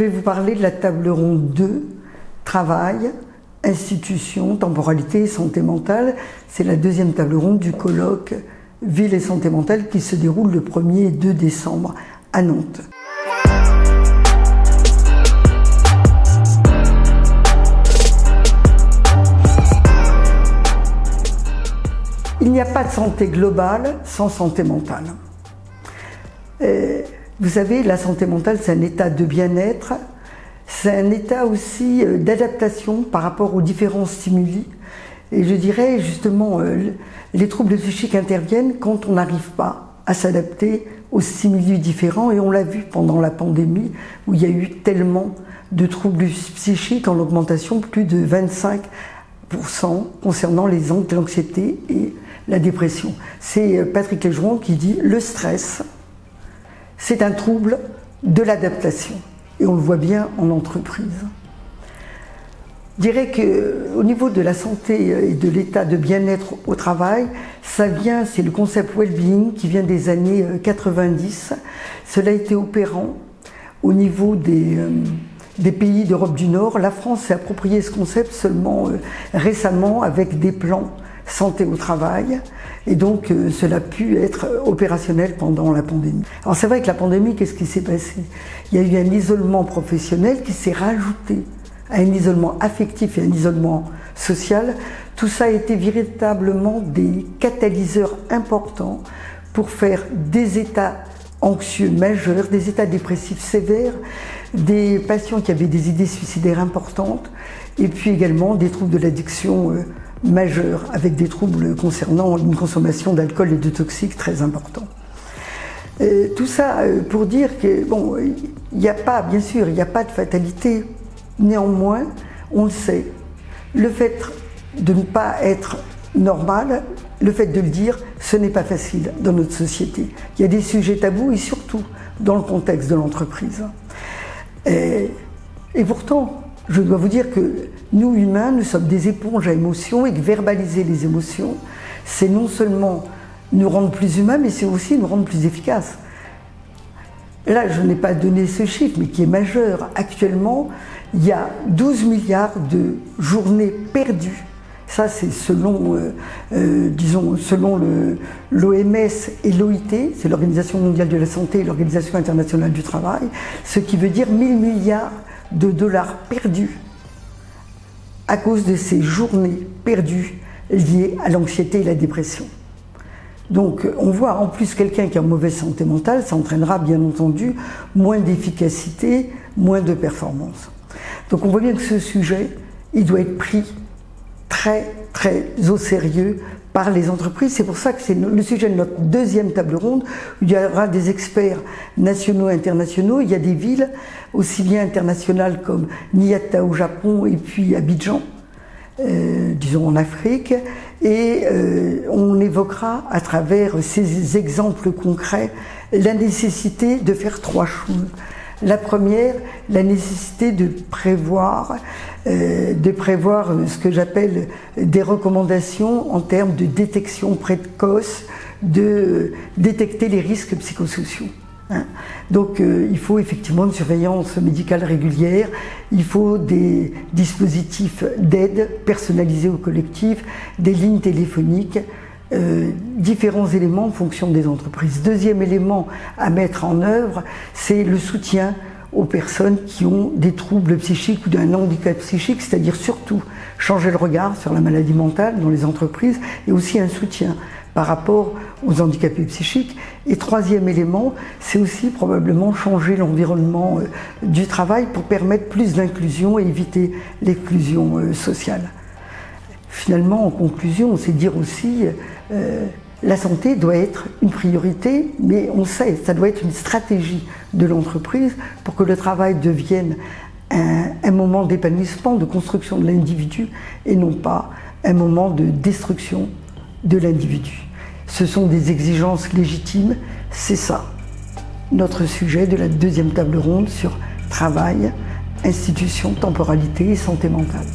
Je vais vous parler de la table ronde 2, travail, institutions, temporalité et santé mentale. C'est la deuxième table ronde du colloque Ville et santé mentale qui se déroule le 1er et 2 décembre à Nantes. Il n'y a pas de santé globale sans santé mentale. Vous savez, la santé mentale, c'est un état de bien-être, c'est un état aussi d'adaptation par rapport aux différents stimuli. Et je dirais justement, les troubles psychiques interviennent quand on n'arrive pas à s'adapter aux stimuli différents. Et on l'a vu pendant la pandémie, où il y a eu tellement de troubles psychiques en augmentation, plus de 25% concernant l'anxiété et la dépression. C'est Patrick Légeron qui dit « Le stress, c'est un trouble de l'adaptation ». Et on le voit bien en entreprise. Je dirais qu'au niveau de la santé et de l'état de bien-être au travail, ça vient, c'est le concept well-being qui vient des années 90. Cela a été opérant au niveau des pays d'Europe du Nord. La France s'est approprié ce concept seulement récemment avec des plans santé au travail, et donc cela a pu être opérationnel pendant la pandémie. Alors c'est vrai que la pandémie, qu'est-ce qui s'est passé? Il y a eu un isolement professionnel qui s'est rajouté à un isolement affectif et un isolement social. Tout ça a été véritablement des catalyseurs importants pour faire des états anxieux majeurs, des états dépressifs sévères, des patients qui avaient des idées suicidaires importantes, et puis également des troubles de l'addiction majeurs, avec des troubles concernant une consommation d'alcool et de toxiques très importants. Tout ça pour dire que, bon, il n'y a pas, bien sûr, il n'y a pas de fatalité. Néanmoins, on le sait, le fait de ne pas être normal, le fait de le dire, ce n'est pas facile dans notre société. Il y a des sujets tabous et surtout dans le contexte de l'entreprise. Et pourtant, je dois vous dire que nous, humains, nous sommes des éponges à émotions et que verbaliser les émotions, c'est non seulement nous rendre plus humains, mais c'est aussi nous rendre plus efficaces. Là, je n'ai pas donné ce chiffre, mais qui est majeur. Actuellement, il y a 12 milliards de journées perdues. Ça, c'est selon, selon l'OMS et l'OIT, c'est l'Organisation mondiale de la santé et l'Organisation internationale du travail, ce qui veut dire 1000 milliards de dollars perdus à cause de ces journées perdues liées à l'anxiété et la dépression. Donc on voit en plus quelqu'un qui a une mauvaise santé mentale, ça entraînera bien entendu moins d'efficacité, moins de performance. Donc on voit bien que ce sujet, il doit être pris très au sérieux par les entreprises. C'est pour ça que c'est le sujet de notre deuxième table ronde, où il y aura des experts nationaux et internationaux. Il y a des villes, aussi bien internationales comme Niigata au Japon et puis Abidjan, disons en Afrique. Et on évoquera à travers ces exemples concrets la nécessité de faire 3 choses. La première, la nécessité de prévoir ce que j'appelle des recommandations en termes de détection précoce, de détecter les risques psychosociaux. Donc il faut effectivement une surveillance médicale régulière, il faut des dispositifs d'aide personnalisés au collectif, des lignes téléphoniques, différents éléments en fonction des entreprises. Deuxième élément à mettre en œuvre, c'est le soutien aux personnes qui ont des troubles psychiques ou d'un handicap psychique, c'est-à-dire surtout changer le regard sur la maladie mentale dans les entreprises et aussi un soutien par rapport aux handicapés psychiques. Et troisième élément, c'est aussi probablement changer l'environnement du travail pour permettre plus d'inclusion et éviter l'exclusion sociale. Finalement, en conclusion, c'est dire aussi la santé doit être une priorité, mais on sait, ça doit être une stratégie de l'entreprise pour que le travail devienne un moment d'épanouissement, de construction de l'individu et non pas un moment de destruction de l'individu. Ce sont des exigences légitimes, c'est ça notre sujet de la deuxième table ronde sur travail, institutions, temporalité et santé mentale.